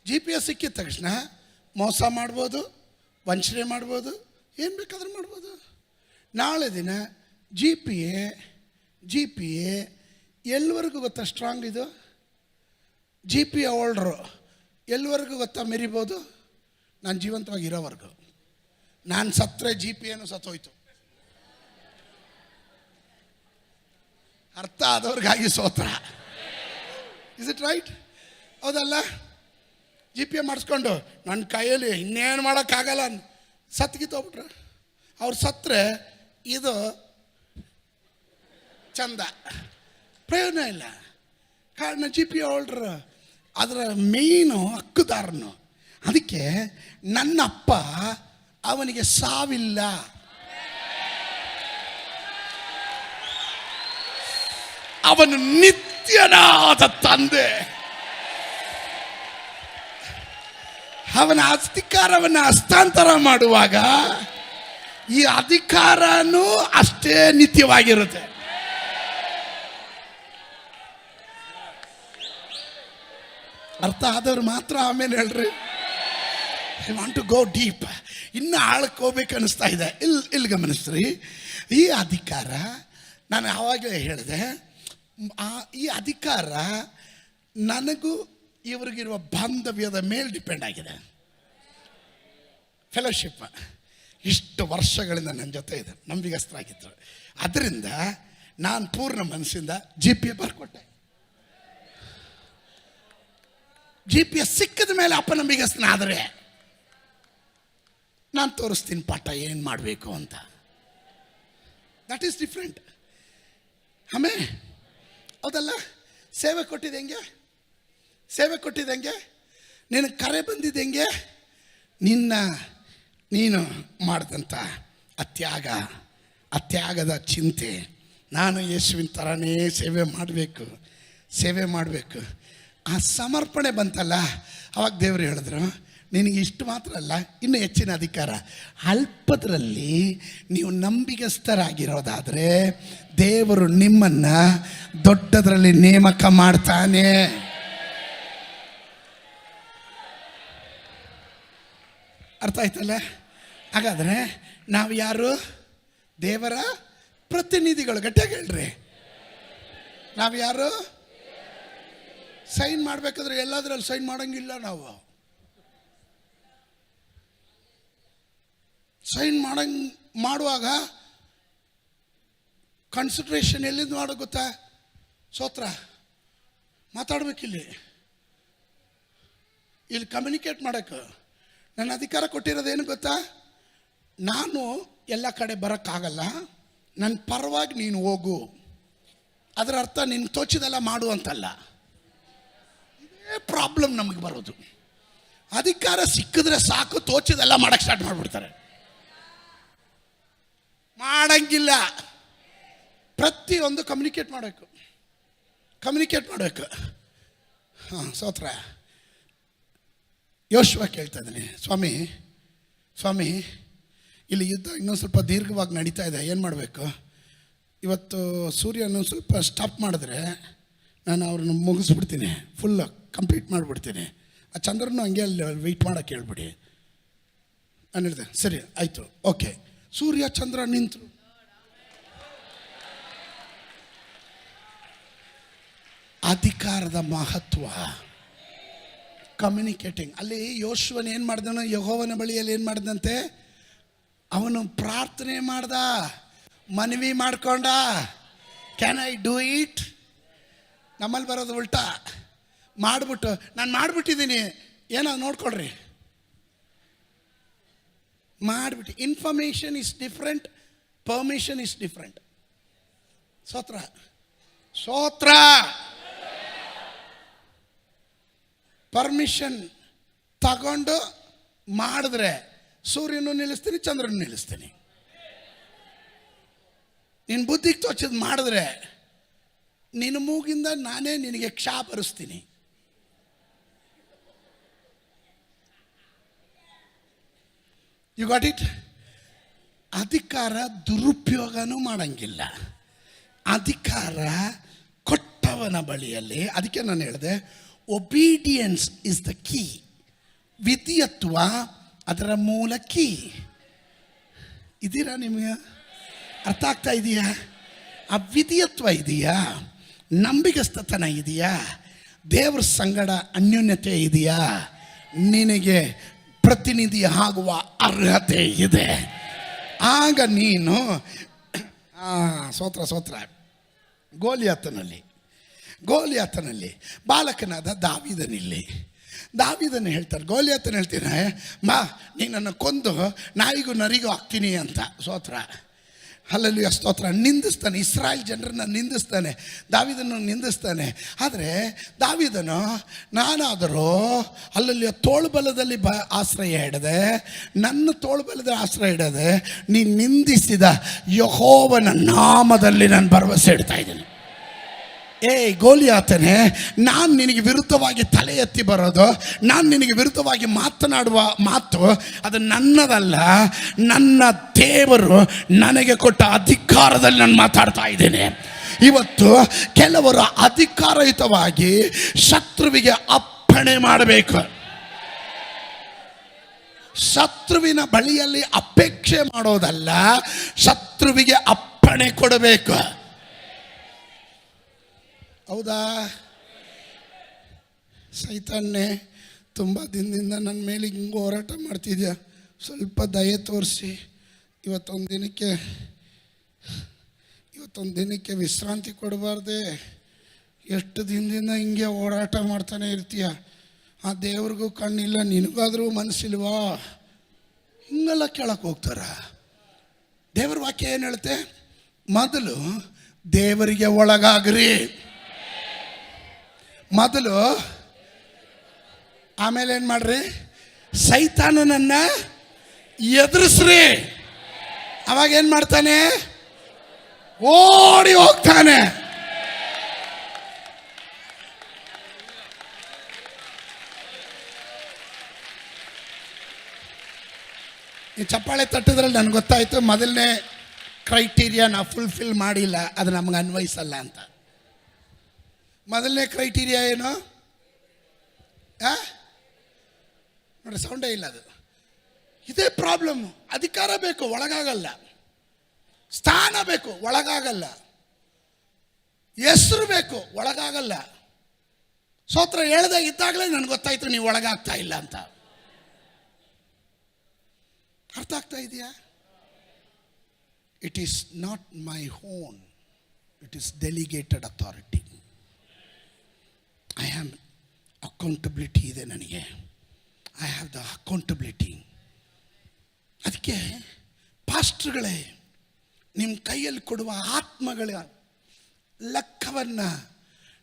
GPA ಸಿಕ್ಕಿದ ತಕ್ಷಣ ಮೋಸ ಮಾಡ್ಬೋದು, ವಂಚನೆ ಮಾಡ್ಬೋದು, ಏನು ಬೇಕಾದ್ರೂ ಮಾಡ್ಬೋದು. ನಾಳೆ ದಿನ GPA ಎಲ್ಲಿವರೆಗೂ ಗೊತ್ತಾ ಸ್ಟ್ರಾಂಗ್ ಇದು? GPA ಹೋಲ್ಡ್ರು ಎಲ್ಲಿವರೆಗೂ ಗೊತ್ತಾ ಮೆರಿಬೋದು? ನಾನು ಜೀವಂತವಾಗಿ ಇರೋವರೆಗೂ. ನಾನು ಸತ್ತರೆ GPAನೂ ಸತ್ತೋಯ್ತು. ಅರ್ಥ ಆದವ್ರಿಗಾಗಿ ಸ್ತೋತ್ರ. Is it right? ಹೌದಲ್ಲ? GPA ಮಾಡಿಸ್ಕೊಂಡು ನನ್ನ ಕೈಯಲ್ಲಿ ಇನ್ನೇನು ಮಾಡೋಕ್ಕಾಗಲ್ಲ, ಸತ್ಗಿತ್ತೋಗ್ಬಿಟ್ರೆ ಅವ್ರು ಸತ್ತರೆ ಇದು ಚಂದ, ಪ್ರಯೋಜನ ಇಲ್ಲ. ಕಾರಣ GPA ಹೋಲ್ಡ್ರು ಅದರ ಮೇಯ್ನು ಹಕ್ಕುದಾರನು. ಅದಕ್ಕೆ ನನ್ನಪ್ಪ ಅವನಿಗೆ ಸಾವಿಲ್ಲ. ಅವನು ನಿತ್ಯನಾದ ತಂದೆ. ಅವನ ಅಧಿಕಾರವನ್ನು ಹಸ್ತಾಂತರ ಮಾಡುವಾಗ ಈ ಅಧಿಕಾರನೂ ಅಷ್ಟೇ ನಿತ್ಯವಾಗಿರುತ್ತೆ. ಅರ್ಥ ಆದವ್ರು ಮಾತ್ರ ಆಮೇಲೆ ಹೇಳ್ರಿ. I want to go deep. ಇನ್ನು ಆಳಕ್ಕೆ ಹೋಗ್ಬೇಕು ಅನ್ನಿಸ್ತಾ ಇದೆ. ಇಲ್ಲಿ ಗಮನಿಸ್ರಿ, ಈ ಅಧಿಕಾರ ನಾನು ಆವಾಗಲೇ ಹೇಳಿದೆ, ಈ ಅಧಿಕಾರ ನನಗೂ ಇವರಿಗಿರುವ ಬಾಂಧವ್ಯದ ಮೇಲೆ ಡಿಪೆಂಡ್ ಆಗಿದೆ. ಫೆಲೋಶಿಪ್ ಇಷ್ಟು ವರ್ಷಗಳಿಂದ ನನ್ನ ಜೊತೆ ಇದೆ, ನಂಬಿಗಸ್ತರಾಗಿದ್ದರು. ಅದರಿಂದ ನಾನು ಪೂರ್ಣ ಮನಸ್ಸಿಂದ GPA ಬರ್ಕೊಟ್ಟೆ. GPA ಸಿಕ್ಕಿದ ಮೇಲೆ ಅಪನಂಬಿಗಸ್ತನ ಆದರೆ ನಾನು ತೋರಿಸ್ತೀನಿ ಪಾಠ ಏನು ಮಾಡಬೇಕು ಅಂತ. That is different. ಆಮೇಲೆ ಹೌದಲ್ಲ, ಸೇವೆ ಕೊಟ್ಟಿದ್ದೆ ಹೆಂಗೆ, ನಿನಗೆ ಕರೆ ಬಂದಿದ್ದೆ ಹೆಂಗೆ, ನೀನು ಮಾಡಿದಂಥ ಅತ್ಯಾಗದ ಚಿಂತೆ. ನಾನು ಯೇಸುವಿನ ಥರನೇ ಸೇವೆ ಮಾಡಬೇಕು. ಆ ಸಮರ್ಪಣೆ ಬಂತಲ್ಲ, ಅವಾಗ ದೇವರು ಹೇಳಿದ್ರು, ನಿನಗೆ ಇಷ್ಟು ಮಾತ್ರ ಅಲ್ಲ, ಇನ್ನೂ ಹೆಚ್ಚಿನ ಅಧಿಕಾರ. ಅಲ್ಪದರಲ್ಲಿ ನೀವು ನಂಬಿಗಸ್ತರಾಗಿರೋದಾದರೆ ದೇವರು ನಿಮ್ಮನ್ನು ದೊಡ್ಡದರಲ್ಲಿ ನೇಮಕ ಮಾಡ್ತಾನೆ. ಅರ್ಥ ಆಯ್ತಲ್ಲ? ಹಾಗಾದರೆ ನಾವು ಯಾರು? ದೇವರ ಪ್ರತಿನಿಧಿಗಳು. ಗಟ್ಟಿಯಾಗಿ ಹೇಳ್ರಿ, ನಾವು ಯಾರು? ಸೈನ್ ಮಾಡಬೇಕಾದ್ರೆ ಎಲ್ಲದರಲ್ಲಿ ಸೈನ್ ಮಾಡೋಂಗಿಲ್ಲ. ನಾವು ಸೈನ್ ಮಾಡುವಾಗ ಕನ್ಸಿಡ್ರೇಷನ್ ಎಲ್ಲಿಂದ ಮಾಡೋ ಗೊತ್ತಾ? ಸ್ತೋತ್ರ ಮಾತಾಡ್ಬೇಕಿಲ್ಲಿ, ಇಲ್ಲಿ ಕಮ್ಯುನಿಕೇಟ್ ಮಾಡೋಕ್ಕೆ ನನ್ನ ಅಧಿಕಾರ ಕೊಟ್ಟಿರೋದೇನು ಗೊತ್ತಾ? ನಾನು ಎಲ್ಲ ಕಡೆ ಬರೋಕ್ಕಾಗಲ್ಲ, ನನ್ನ ಪರವಾಗಿ ನೀನು ಹೋಗು. ಅದರ ಅರ್ಥ ನೀನು ತೋಚಿದೆಲ್ಲ ಮಾಡು ಅಂತಲ್ಲ. ಇದೇ ಪ್ರಾಬ್ಲಮ್ ನಮಗೆ ಬರೋದು. ಅಧಿಕಾರ ಸಿಕ್ಕಿದ್ರೆ ಸಾಕು, ತೋಚಿದೆಲ್ಲ ಮಾಡೋಕ್ಕೆ ಸ್ಟಾರ್ಟ್ ಮಾಡಿಬಿಡ್ತಾರೆ. ಮಾಡಂಗಿಲ್ಲ. ಪ್ರತಿಯೊಂದು ಕಮ್ಯುನಿಕೇಟ್ ಮಾಡಬೇಕು. ಹಾಂ, ಸ್ತೋತ್ರ. ಯೋಶುವ ಕೇಳ್ತಾ ಇದ್ದೀನಿ, ಸ್ವಾಮಿ ಇಲ್ಲಿ ಯುದ್ಧ ಇನ್ನೊಂದು ಸ್ವಲ್ಪ ದೀರ್ಘವಾಗಿ ನಡೀತಾ ಇದೆ, ಏನು ಮಾಡಬೇಕು? ಇವತ್ತು ಸೂರ್ಯನ ಸ್ವಲ್ಪ ಸ್ಟಾಪ್ ಮಾಡಿದ್ರೆ ನಾನು ಅವ್ರನ್ನ ಮುಗಿಸ್ಬಿಡ್ತೀನಿ, ಫುಲ್ ಕಂಪ್ಲೀಟ್ ಮಾಡಿಬಿಡ್ತೀನಿ. ಆ ಚಂದ್ರನು ಹಂಗೆ ಅಲ್ಲಿ ವೆಯ್ಟ್ ಮಾಡೋಕ್ಕೆ ಹೇಳ್ಬಿಡಿ. ನಾನು ಹೇಳಿದೆ, ಸರಿ ಆಯಿತು, ಓಕೆ. ಸೂರ್ಯ ಚಂದ್ರ ನಿಂತರು. ಅಧಿಕಾರದ ಮಹತ್ವ, ಕಮ್ಯುನಿಕೇಟಿಂಗ್. ಅಲ್ಲಿ ಯೋಶುವನ ಏನು ಮಾಡ್ದನು? ಯೆಹೋವನ ಬಳಿಯಲ್ಲಿ ಏನು ಮಾಡ್ದಂತೆ? ಅವನು ಪ್ರಾರ್ಥನೆ ಮಾಡ್ದ, ಮನವಿ ಮಾಡ್ಕೊಂಡ. Can I do it? ನಮ್ಮಲ್ಲಿ ಬರೋದು ಉಲ್ಟಾ. ಮಾಡಿಬಿಟ್ಟು ನಾನು ಮಾಡಿಬಿಟ್ಟಿದ್ದೀನಿ, ಏನೋ ನೋಡ್ಕೊಳ್ರಿ. ಮಾಡಿಬಿಟ್ಟು information is different, permission is different. ಸ್ತೋತ್ರ. ಪರ್ಮಿಷನ್ ತಗೊಂಡು ಮಾಡಿದ್ರೆ ಸೂರ್ಯನೂ ನಿಲ್ಲಿಸ್ತೀನಿ, ಚಂದ್ರನೂ ನಿಲ್ಲಿಸ್ತೀನಿ. ನಿನ್ನ ಬುದ್ಧಿಗೆ ತೋಚದ್ ಮಾಡಿದ್ರೆ ನಿನ್ನ ಮೂಗಿಂದ ನಾನೇ ನಿನಗೆ ಕ್ಷಾ ಬರೆಸ್ತೀನಿ. You got it? ಅಧಿಕಾರ ದುರುಪಯೋಗನೂ ಮಾಡಂಗಿಲ್ಲ. ಅಧಿಕಾರ ಕೊಟ್ಟವನ ಬಳಿಯಲ್ಲಿ. ಅದಕ್ಕೆ ನಾನು ಹೇಳಿದೆ, ಒಬೀಡಿಯನ್ಸ್ ಇಸ್ ದ ಕೀ. ವಿಧಿಯತ್ವ ಅದರ ಮೂಲ ಕೀ. ಇದೀರಾ? ನಿಮಗೆ ಅರ್ಥ ಆಗ್ತಾ ಇದೆಯಾ? ಆ ವಿಧಿಯತ್ವ ಇದೆಯಾ, ನಂಬಿಗಸ್ತತನ ಇದೆಯಾ, ದೇವ್ರ ಸಂಗಡ ಅನ್ಯೋನ್ಯತೆ ಇದೆಯಾ, ನಿನಗೆ ಪ್ರತಿನಿಧಿ ಆಗುವ ಅರ್ಹತೆ ಇದೆ. ಆಗ ನೀನು ಸ್ತೋತ್ರ. ಗೋಲಿಯಾತನಲ್ಲಿ ಬಾಲಕನಾದ ದಾವೀದನ ಹೇಳ್ತಾರೆ. ಗೋಲಿಯಾತನ ಹೇಳ್ತೀನಿ, ನೀನನ್ನು ಕೊಂದು ನಾಯಿಗೂ ನರಿಗೂ ಹಾಕ್ತೀನಿ ಅಂತ. ಸ್ತೋತ್ರ. ಹಲ್ಲೆಲೂಯಾ, ಸ್ತೋತ್ರ. ನಿಂದಿಸ್ತಾನೆ, ಇಸ್ರಾಯೇಲ್ ಜನರನ್ನು ನಿಂದಿಸ್ತಾನೆ, ದಾವೀದನ್ನು ನಿಂದಿಸ್ತಾನೆ. ಆದರೆ ದಾವೀದನು, ನಾನಾದರೂ ಹಲ್ಲೆಲೂಯಾ ತೋಳುಬಲದಲ್ಲಿ ಆಶ್ರಯ ಹಿಡದೆ, ನನ್ನ ತೋಳುಬಲದ ಆಶ್ರಯ ಹಿಡದೆ ನೀನು ನಿಂದಿಸಿದ ಯೆಹೋವನ ನಾಮದಲ್ಲಿ ನಾನು ಭರವಸೆ ಇಡ್ತಾ ಇದ್ದೀನಿ. ಗೋಲಿಯಾತನೇ, ನಾನು ನಿನಗೆ ವಿರುದ್ಧವಾಗಿ ತಲೆ ಎತ್ತಿ ಬರೋದು, ನಾನು ನಿನಗೆ ವಿರುದ್ಧವಾಗಿ ಮಾತನಾಡುವ ಮಾತು ಅದು ನನ್ನದಲ್ಲ, ನನ್ನ ದೇವರು ನನಗೆ ಕೊಟ್ಟ ಅಧಿಕಾರದಲ್ಲಿ ನಾನು ಮಾತಾಡ್ತಾ ಇದ್ದೇನೆ. ಇವತ್ತು ಕೆಲವರು ಅಧಿಕಾರಯುತವಾಗಿ ಶತ್ರುವಿಗೆ ಅಪ್ಪಣೆ ಮಾಡಬೇಕು. ಶತ್ರುವಿನ ಬಳಿಯಲ್ಲಿ ಅಪೇಕ್ಷೆ ಮಾಡೋದಲ್ಲ, ಶತ್ರುವಿಗೆ ಅಪ್ಪಣೆ ಕೊಡಬೇಕು. ಹೌದಾ? ಸೈತಾನ್ನೇ, ತುಂಬ ದಿನದಿಂದ ನನ್ನ ಮೇಲೆ ಹಿಂಗೆ ಹೋರಾಟ ಮಾಡ್ತಿದ್ಯಾ, ಸ್ವಲ್ಪ ದಯೆ ತೋರಿಸಿ ಇವತ್ತೊಂದು ದಿನಕ್ಕೆ ವಿಶ್ರಾಂತಿ ಕೊಡಬಾರ್ದೆ. ಎಷ್ಟು ದಿನದಿಂದ ಹಿಂಗೆ ಹೋರಾಟ ಮಾಡ್ತಾನೆ ಇರ್ತೀಯ, ಆ ದೇವ್ರಿಗೂ ಕಣ್ಣಿಲ್ಲ, ನಿನಗಾದರೂ ಮನಸ್ಸಿಲ್ವಾ? ಹಿಂಗೆಲ್ಲ ಕೇಳಕ್ಕೆ ಹೋಗ್ತಾರ. ದೇವ್ರ ವಾಕ್ಯ ಏನು ಹೇಳುತ್ತೆ? ಮೊದಲು ದೇವರಿಗೆ ಒಳಗಾಗ್ರಿ, ಮೊದಲು. ಆಮೇಲೆ ಏನು ಮಾಡ್ರಿ? ಸೈತಾನನನ್ನ ಎದುರಿಸ್ರಿ. ಅವಾಗ ಏನು ಮಾಡ್ತಾನೆ? ಓಡಿ ಹೋಗ್ತಾನೆ. ಈ ಚಪ್ಪಾಳೆ ತಟ್ಟಿದ್ರಲ್ಲಿ ನನಗೆ ಗೊತ್ತಾಯಿತು, ಮೊದಲನೇ ಕ್ರೈಟೀರಿಯಾ ನಾವು ಫುಲ್ಫಿಲ್ ಮಾಡಿಲ್ಲ, ಅದು ನಮ್ಗೆ ಅನ್ವಯಿಸಲ್ಲ ಅಂತ. ಮೊದಲನೇ ಕ್ರೈಟೀರಿಯಾ ಏನು? ನೋಡಿ, ಸೌಂಡೇ ಇಲ್ಲ. ಅದು ಇದೇ ಪ್ರಾಬ್ಲಮ್ಮು. ಅಧಿಕಾರ ಬೇಕು, ಒಳಗಾಗಲ್ಲ. ಸ್ಥಾನ ಬೇಕು, ಒಳಗಾಗಲ್ಲ. ಹೆಸರು ಬೇಕು, ಒಳಗಾಗಲ್ಲ. ಸ್ತೋತ್ರ ಹೇಳ್ದೆ ಇದ್ದಾಗಲೇ ನನಗೆ ಗೊತ್ತಾಯ್ತು ನೀವು ಒಳಗಾಗ್ತಾ ಇಲ್ಲ ಅಂತ. ಅರ್ಥ ಆಗ್ತಾ ಇದೆಯಾ? It is not my own, it is delegated authority. I have accountability ಇದೆ ನನಗೆ. I have the accountability. ಅದಕ್ಕೆ ಪಾಸ್ಟರ್ಗಳೇ, ನಿಮ್ಮ ಕೈಯಲ್ಲಿ ಕೊಡುವ ಆತ್ಮಗಳ ಲೆಕ್ಕವನ್ನು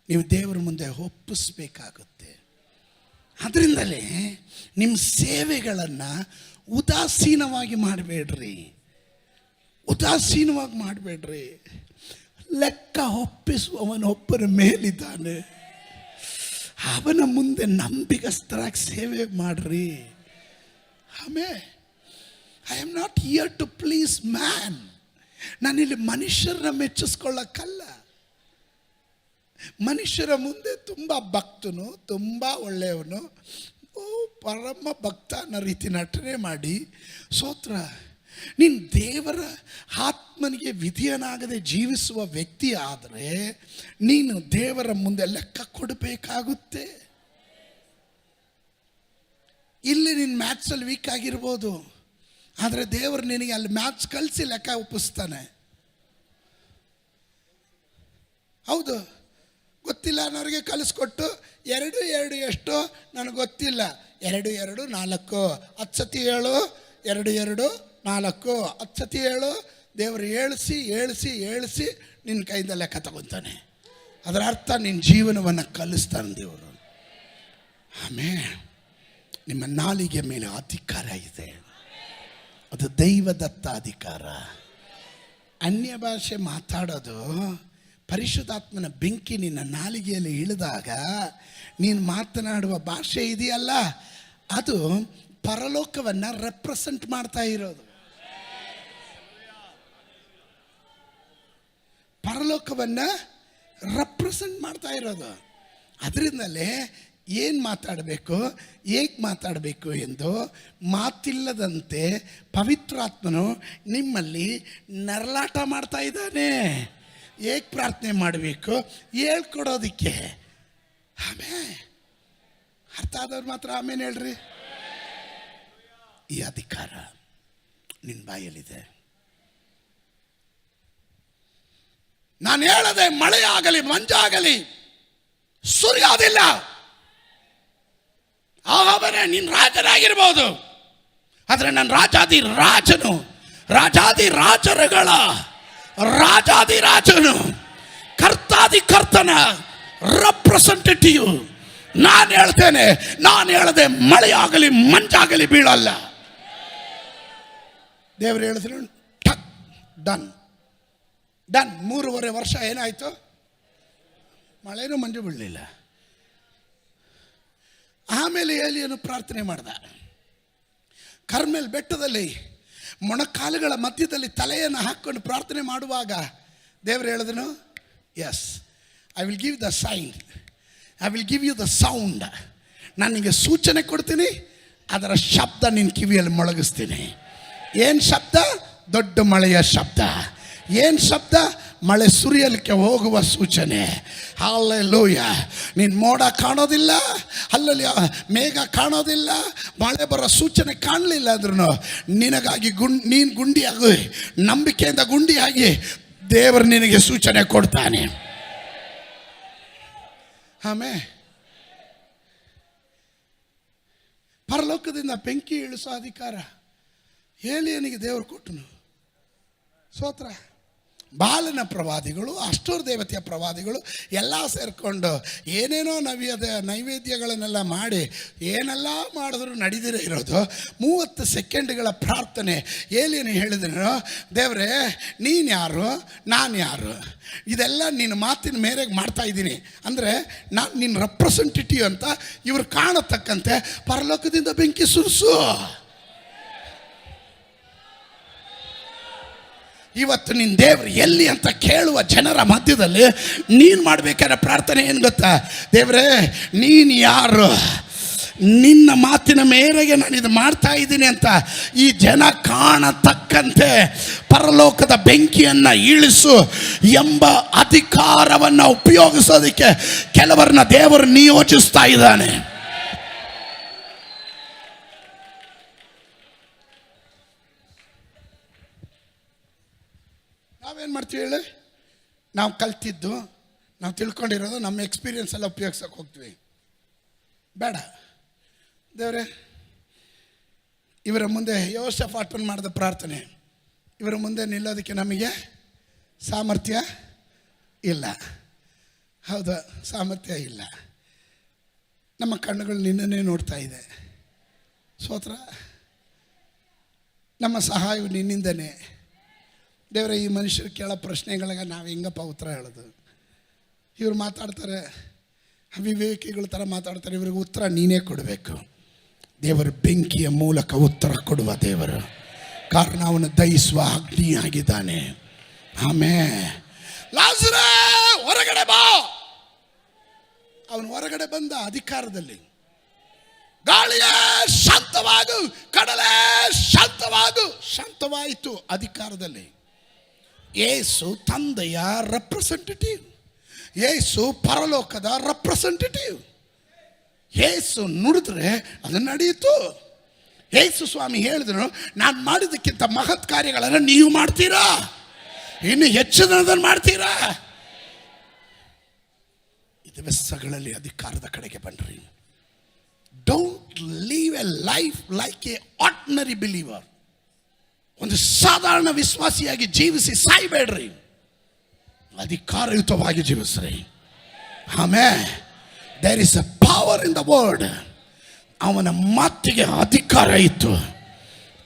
ನೀವು ದೇವರ ಮುಂದೆ ಒಪ್ಪಿಸ್ಬೇಕಾಗುತ್ತೆ. ಅದರಿಂದಲೇ ನಿಮ್ಮ ಸೇವೆಗಳನ್ನು ಉದಾಸೀನವಾಗಿ ಮಾಡಬೇಡ್ರಿ, ಉದಾಸೀನವಾಗಿ ಮಾಡಬೇಡ್ರಿ. ಲೆಕ್ಕ ಒಪ್ಪಿಸುವವನೊಬ್ಬನ ಮೇಲಿದ್ದಾನೆ, ಅವನ ಮುಂದೆ ನಂಬಿಗಸ್ತರಾಗಿ ಸೇವೆ ಮಾಡ್ರಿ. ಆಮೇಲೆ I am not here to please man. ನಾನಿಲ್ಲಿ ಮನುಷ್ಯರನ್ನ ಮೆಚ್ಚಿಸ್ಕೊಳ್ಳಕ್ಕಲ್ಲ. ಮನುಷ್ಯರ ಮುಂದೆ ತುಂಬ ಭಕ್ತನು, ತುಂಬ ಒಳ್ಳೆಯವನು, ಪರಮ ಭಕ್ತ ಅನ್ನೋ ರೀತಿ ನಟನೆ ಮಾಡಿ ಸ್ತೋತ್ರ, ನೀನು ದೇವರ ಆತ್ಮನಿಗೆ ವಿಧಿಯನಾಗದೆ ಜೀವಿಸುವ ವ್ಯಕ್ತಿ ಆದರೆ ನೀನು ದೇವರ ಮುಂದೆ ಲೆಕ್ಕ ಕೊಡಬೇಕಾಗುತ್ತೆ. ಇಲ್ಲಿ ನೀನು ಮ್ಯಾಥ್ಸಲ್ಲಿ ವೀಕ್ ಆಗಿರ್ಬೋದು, ಆದರೆ ದೇವರು ನಿನಗೆ ಅಲ್ಲಿ ಮ್ಯಾಥ್ಸ್ ಕಲಿಸಿ ಲೆಕ್ಕ ಒಪ್ಪಿಸ್ತಾನೆ. ಹೌದು, ಗೊತ್ತಿಲ್ಲ ಅನ್ನೋರಿಗೆ ಕಲಿಸ್ಕೊಟ್ಟು 2 2 ಎಷ್ಟು ನನಗೆ ಗೊತ್ತಿಲ್ಲ, 2 2 4, 10 ಸತಿ ಹೇಳು, 2 2 4, 10 ಸತಿ ಹೇಳು. ದೇವರು ಏಳಿಸಿ ನಿನ್ನ ಕೈಯಿಂದ ಲೆಕ್ಕ ತಗೊತಾನೆ. ಅದರ ಅರ್ಥ ನಿನ್ನ ಜೀವನವನ್ನು ಕಲಿಸ್ತಾನೆ ದೇವರು. ಆಮೇಲೆ ನಿಮ್ಮ ನಾಲಿಗೆ ಮೇಲೆ ಅಧಿಕಾರ ಇದೆ, ಅದು ದೈವದತ್ತ ಅಧಿಕಾರ. ಅನ್ಯ ಭಾಷೆ ಮಾತಾಡೋದು, ಪರಿಶುದ್ಧಾತ್ಮನ ಬೆಂಕಿ ನಿನ್ನ ನಾಲಿಗೆಯಲ್ಲಿ ಇಳಿದಾಗ ನೀನು ಮಾತನಾಡುವ ಭಾಷೆ ಇದೆಯಲ್ಲ, ಅದು ಪರಲೋಕವನ್ನು ರೆಪ್ರೆಸೆಂಟ್ ಮಾಡ್ತಾ ಇರೋದು. ಪರಲೋಕವನ್ನು ರೆಪ್ರೆಸೆಂಟ್ ಮಾಡ್ತಾ ಇರೋದು. ಅದರಿಂದಲೇ ಏನು ಮಾತಾಡಬೇಕು, ಹೇಗೆ ಮಾತಾಡಬೇಕು ಎಂದು ಮಾತಿಲ್ಲದಂತೆ ಪವಿತ್ರಾತ್ಮನು ನಿಮ್ಮಲ್ಲಿ ನರಳಾಟ ಮಾಡ್ತಾ ಇದ್ದಾನೆ. ಹೇಗೆ ಪ್ರಾರ್ಥನೆ ಮಾಡಬೇಕು ಹೇಳ್ಕೊಡೋದಕ್ಕೆ. ಆಮೇಲೆ ಅರ್ಥ ಆದವ್ರು ಮಾತ್ರ ಆಮೇಲೆ ಹೇಳ್ರಿ. ಈ ಅಧಿಕಾರ ನಿನ್ನ ಬಾಯಲ್ಲಿದೆ. ನಾನು ಹೇಳದೆ ಮಳೆ ಆಗಲಿ ಮಂಜಾಗಲಿ ಸುರಿಯೋದಿಲ್ಲ. ಅವನೇ ನಿನ್ನ ರಾಜನಾಗಿರ್ಬೋದು, ಆದರೆ ನನ್ನ ರಾಜಾದಿ ರಾಜನು, ರಾಜಾದಿ ರಾಜರುಗಳ ರಾಜಾದಿ ರಾಜನು, ಕರ್ತಾದಿ ಕರ್ತನ ರೆಪ್ರೆಸೆಂಟೇಟಿವ್ ನಾನು ಹೇಳ್ತೇನೆ. ನಾನು ಹೇಳದೆ ಮಳೆಯಾಗಲಿ ಮಂಜಾಗಲಿ ಬೀಳಲ್ಲ. ದೇವರು ಹೇಳಿದ್ರು ಡನ್. 3.5 ವರ್ಷ ಏನಾಯಿತು? ಮಳೆನೂ ಮಂಜು ಬೀಳಲಿಲ್ಲ. ಆಮೇಲೆ ಏಲಿಯನು ಪ್ರಾರ್ಥನೆ ಮಾಡ್ದ. ಕರ್ಮೆಲ್ ಬೆಟ್ಟದಲ್ಲಿ ಮೊಣಕಾಲುಗಳ ಮಧ್ಯದಲ್ಲಿ ತಲೆಯನ್ನು ಹಾಕ್ಕೊಂಡು ಪ್ರಾರ್ಥನೆ ಮಾಡುವಾಗ ದೇವರು ಹೇಳಿದನು, yes, I will give the sign, I will give you the sound. ನಾನು ನಿಮಗೆ ಸೂಚನೆ ಕೊಡ್ತೀನಿ, ಅದರ ಶಬ್ದ ನಿನ್ನ ಕಿವಿಯಲ್ಲಿ ಮೊಳಗಿಸ್ತೀನಿ. ಏನು ಶಬ್ದ? ದೊಡ್ಡ ಮಳೆಯ ಶಬ್ದ. ಏನು ಶಬ್ದ? ಮಳೆ ಸುರಿಯಲಿಕ್ಕೆ ಹೋಗುವ ಸೂಚನೆ. ಹಲ್ಲೆಲೂಯಾ. ನೀನು ಮೋಡ ಕಾಣೋದಿಲ್ಲ, ಅಲ್ಲಲ್ಲಿ ಮೇಘ ಕಾಣೋದಿಲ್ಲ, ಮಳೆ ಬರೋ ಸೂಚನೆ ಕಾಣಲಿಲ್ಲ ಅಂದ್ರೂ ನಿನಗಾಗಿ ನೀನು ಗುಂಡಿಯಾಗಿ, ನಂಬಿಕೆಯಿಂದ ಗುಂಡಿಯಾಗಿ ದೇವರು ನಿನಗೆ ಸೂಚನೆ ಕೊಡ್ತಾನೆ. ಆಮೇಲೆ ಪರಲೋಕದಿಂದ ಬೆಂಕಿ ಇಳಿಸೋ ಅಧಿಕಾರ ಏಲಿಯನಿಗೆ ದೇವರು ಕೊಟ್ಟನು. ಸ್ತೋತ್ರ. ಬಾಲನ ಪ್ರವಾದಿಗಳು, ಅಷ್ಟೂರ್ ದೇವತೆಯ ಪ್ರವಾದಿಗಳು ಎಲ್ಲ ಸೇರಿಕೊಂಡು ಏನೇನೋ ನೈವೇದ್ಯಗಳನ್ನೆಲ್ಲ ಮಾಡಿ ಏನೆಲ್ಲ ಮಾಡಿದ್ರು ನಡೆದಿರೇ ಇರೋದು 30 ಸೆಕೆಂಡ್ಗಳ ಪ್ರಾರ್ಥನೆ. ಏಲಿಯನು ಹೇಳಿದನು, ದೇವರೇ ನೀನು ಯಾರು, ನಾನು ಯಾರು? ಇದೆಲ್ಲ ನಿನ್ನ ಮಾತಿನ ಮೇರೆಗೆ ಮಾಡ್ತಾ ಇದ್ದೀನಿ ಅಂದರೆ ನಾನು ನಿನ್ನ ರೆಪ್ರೆಸೆಂಟೇಟಿವ್ ಅಂತ ಇವ್ರು ಕಾಣತಕ್ಕಂತೆ ಪರಲೋಕದಿಂದ ಬೆಂಕಿ ಸುರಿಸು. ಇವತ್ತು ನಿನ್ನ ದೇವರು ಎಲ್ಲಿ ಅಂತ ಕೇಳುವ ಜನರ ಮಧ್ಯದಲ್ಲಿ ನೀನು ಮಾಡಬೇಕಾದ ಪ್ರಾರ್ಥನೆ ಏನು ಗೊತ್ತಾ? ದೇವರೇ ನೀನು ಯಾರು? ನಿನ್ನ ಮಾತಿನ ಮೇರೆಗೆ ನಾನು ಇದು ಮಾಡ್ತಾ ಇದ್ದೀನಿ ಅಂತ ಈ ಜನ ಕಾಣತಕ್ಕಂತೆ ಪರಲೋಕದ ಬೆಂಕಿಯನ್ನು ಇಳಿಸು ಎಂಬ ಅಧಿಕಾರವನ್ನು ಉಪಯೋಗಿಸೋದಕ್ಕೆ ಕೆಲವರನ್ನ ದೇವರು ನಿಯೋಜಿಸ್ತಾ ಇದ್ದಾನೆ. ನಾವೇನು ಮಾಡ್ತೀವಿ ಹೇಳಿ? ನಾವು ಕಲ್ತಿದ್ದು, ನಾವು ತಿಳ್ಕೊಂಡಿರೋದು, ನಮ್ಮ ಎಕ್ಸ್ಪೀರಿಯನ್ಸ್ ಎಲ್ಲ ಉಪಯೋಗಿಸೋಕೆ ಹೋಗ್ತೀವಿ. ಬೇಡ. ದೇವರೇ, ಇವರ ಮುಂದೆ ಯೆಹೋಷಾಫಾಟನು ಮಾಡಿದ ಪ್ರಾರ್ಥನೆ, ಇವರ ಮುಂದೆ ನಿಲ್ಲೋದಕ್ಕೆ ನಮಗೆ ಸಾಮರ್ಥ್ಯ ಇಲ್ಲ. ಹೌದಾ? ಸಾಮರ್ಥ್ಯ ಇಲ್ಲ. ನಮ್ಮ ಕಣ್ಣುಗಳು ನಿನ್ನನ್ನೇ ನೋಡ್ತಾ ಇದೆ. ಸ್ತೋತ್ರ. ನಮ್ಮ ಸಹಾಯವು ನಿನ್ನಿಂದನೇ. ದೇವರೇ, ಈ ಮನುಷ್ಯರು ಕೇಳೋ ಪ್ರಶ್ನೆಗಳಿಗೆ ನಾವು ಹೆಂಗಪ್ಪ ಉತ್ತರ ಹೇಳೋದು? ಇವ್ರು ಮಾತಾಡ್ತಾರೆ, ಅವಿವೇಕಿಗಳ ಥರ ಮಾತಾಡ್ತಾರೆ, ಇವ್ರಿಗೆ ಉತ್ತರ ನೀನೇ ಕೊಡಬೇಕು. ದೇವರು ಬೆಂಕಿಯ ಮೂಲಕ ಉತ್ತರ ಕೊಡುವ ದೇವರು, ಕಾರಣ ಅವನು ದಹಿಸುವ ಅಗ್ನಿಯಾಗಿದ್ದಾನೆ. ಆಮೇಲೆ ಲಾಜರೇ ಹೊರಗಡೆ ಬಾ. ಅವನು ಹೊರಗಡೆ ಬಂದ ಅಧಿಕಾರದಲ್ಲಿ. ಗಾಳಿಯೇ ಶಾಂತವಾಗು, ಕಡಲೇ ಶಾಂತವಾಗು. ಶಾಂತವಾಯಿತು ಅಧಿಕಾರದಲ್ಲಿ. ಯೇಸು ತಂದೆಯ ರೆಪ್ರೆಸೆಂಟೇಟಿವ್, ಯೇಸು ಪರಲೋಕದ ರೆಪ್ರೆಸೆಂಟೇಟಿವ್. ಯೇಸು ನುಡಿದ್ರೆ ಅದು ನಡೆಯಿತು. ಯೇಸು ಸ್ವಾಮಿ ಹೇಳಿದ್ರು, ನಾನು ಮಾಡಿದ್ದಕ್ಕಿಂತ ಮಹತ್ ಕಾರ್ಯಗಳನ್ನು ನೀವು ಮಾಡ್ತೀರಾ, ಇನ್ನು ಹೆಚ್ಚಿನದನ್ನು ಮಾಡ್ತೀರಾ. ಈ ದಿವಸಗಳಲ್ಲಿ ಅಧಿಕಾರದ ಕಡೆಗೆ ಬನ್ನಿರಿ. Don't live a life like a ordinary believer. ಒಂದು ಸಾಧಾರಣ ವಿಶ್ವಾಸಿಯಾಗಿ ಜೀವಿಸಿ ಸಾಯ್ಬೇಡ್ರಿ, ಅಧಿಕಾರಯುತವಾಗಿ ಜೀವಿಸ್ರಿ. ಆಮೇಲೆ there is a power in the word. ಅವನ ಮಾತಿಗೆ ಅಧಿಕಾರ ಇತ್ತು.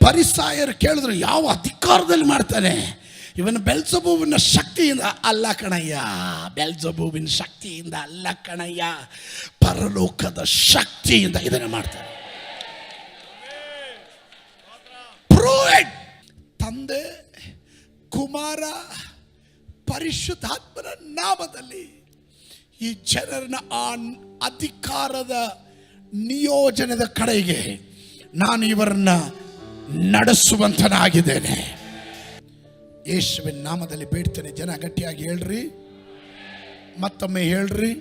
ಫರಿಸಾಯರು ಕೇಳಿದ್ರು, ಯಾವ ಅಧಿಕಾರದಲ್ಲಿ ಮಾಡ್ತಾನೆ ಇವನು? ಬೆಲ್ಜೆಬೂಬಿನ ಶಕ್ತಿಯಿಂದ ಅಲ್ಲ ಕಣಯ್ಯ, ಬೆಲ್ಜೆಬೂಬಿನ ಶಕ್ತಿಯಿಂದ ಅಲ್ಲ ಕಣಯ್ಯ, ಪರಲೋಕದ ಶಕ್ತಿಯಿಂದ ಇದನ್ನು ಮಾಡ್ತಾನೆ. Prove it. ತಂದೆ, ಕುಮಾರ, ಪರಿಶುದ್ಧಾತ್ಮನ ನಾಮದಲ್ಲಿ ಈ ಜನರನ್ನ ಆ ಅಧಿಕಾರದ ನಿಯೋಜನೆದ ಕಡೆಗೆ ನಾನು ಇವರನ್ನ ನಡೆಸುವಂತನಾಗಿದ್ದೇನೆ. ಯೇಸುವಿನ ನಾಮದಲ್ಲಿ ಬೇಡ್ತೇನೆ. ಜನ ಗಟ್ಟಿಯಾಗಿ ಹೇಳ್ರಿ, ಮತ್ತೊಮ್ಮೆ ಹೇಳ್ರಿ.